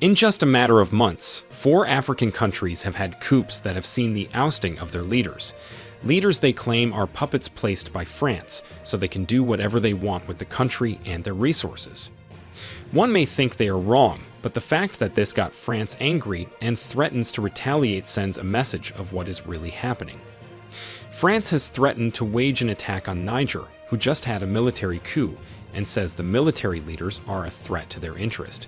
In just a matter of months, 4 African countries have had coups that have seen the ousting of their leaders. Leaders they claim are puppets placed by France, so they can do whatever they want with the country and their resources. One may think they are wrong, but the fact that this got France angry and threatens to retaliate sends a message of what is really happening. France has threatened to wage an attack on Niger, who just had a military coup, and says the military leaders are a threat to their interest.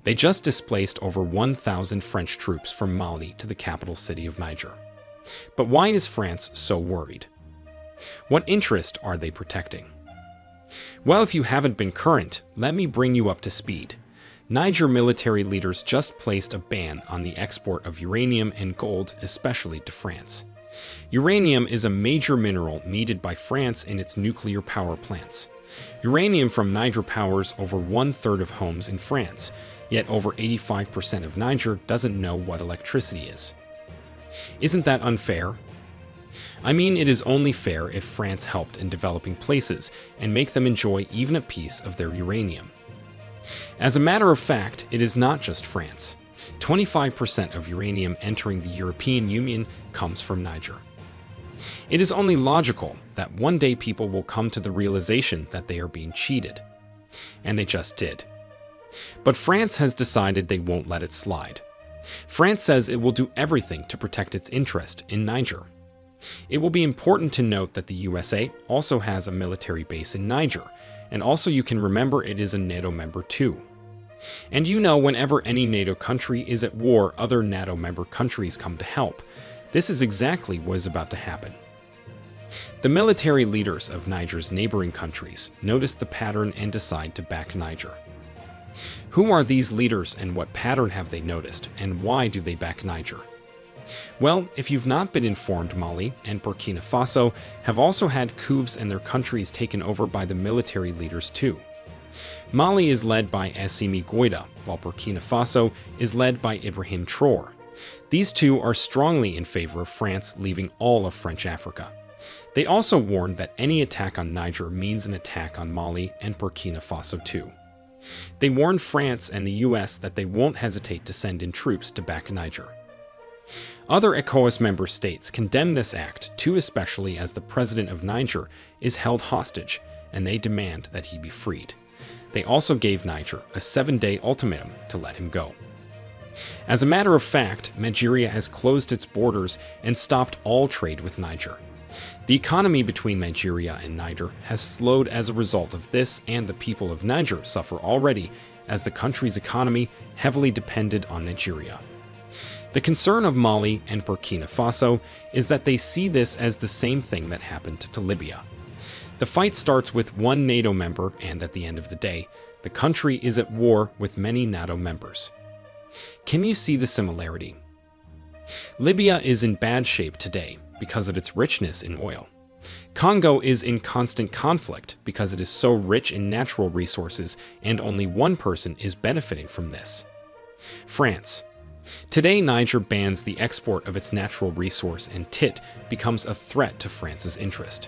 They just displaced over 1,000 French troops from Mali to the capital city of Niger. But why is France so worried? What interest are they protecting? Well, if you haven't been current, let me bring you up to speed. Niger military leaders just placed a ban on the export of uranium and gold, especially to France. Uranium is a major mineral needed by France in its nuclear power plants. Uranium from Niger powers over 1/3 of homes in France, yet over 85% of Niger doesn't know what electricity is. Isn't that unfair? I mean, it is only fair if France helped in developing places and make them enjoy even a piece of their uranium. As a matter of fact, it is not just France. 25% of uranium entering the European Union comes from Niger. It is only logical that one day people will come to the realization that they are being cheated. And they just did. But France has decided they won't let it slide. France says it will do everything to protect its interest in Niger. It will be important to note that the USA also has a military base in Niger, and also you can remember it is a NATO member too. And you know, whenever any NATO country is at war, other NATO member countries come to help. This is exactly what is about to happen. The military leaders of Niger's neighboring countries notice the pattern and decide to back Niger. Who are these leaders and what pattern have they noticed, and why do they back Niger? Well, if you've not been informed, Mali and Burkina Faso have also had coups and their countries taken over by the military leaders too. Mali is led by Assimi Goïta, while Burkina Faso is led by Ibrahim Traoré. These two are strongly in favor of France leaving all of French Africa. They also warned that any attack on Niger means an attack on Mali and Burkina Faso too. They warned France and the US that they won't hesitate to send in troops to back Niger. Other ECOWAS member states condemn this act too, especially as the president of Niger is held hostage and they demand that he be freed. They also gave Niger a 7-day ultimatum to let him go. As a matter of fact, Nigeria has closed its borders and stopped all trade with Niger. The economy between Nigeria and Niger has slowed as a result of this, and the people of Niger suffer already as the country's economy heavily depended on Nigeria. The concern of Mali and Burkina Faso is that they see this as the same thing that happened to Libya. The fight starts with one NATO member, and at the end of the day, the country is at war with many NATO members. Can you see the similarity? Libya is in bad shape today because of its richness in oil. Congo is in constant conflict because it is so rich in natural resources and only one person is benefiting from this. France. Today, Niger bans the export of its natural resource and tit becomes a threat to France's interest.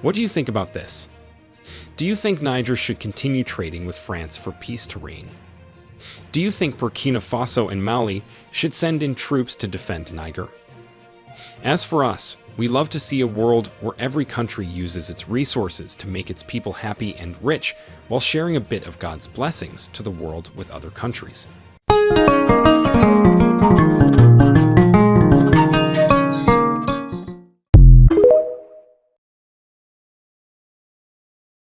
What do you think about this? Do you think Niger should continue trading with France for peace to reign? Do you think Burkina Faso and Mali should send in troops to defend Niger? As for us, we love to see a world where every country uses its resources to make its people happy and rich while sharing a bit of God's blessings to the world with other countries.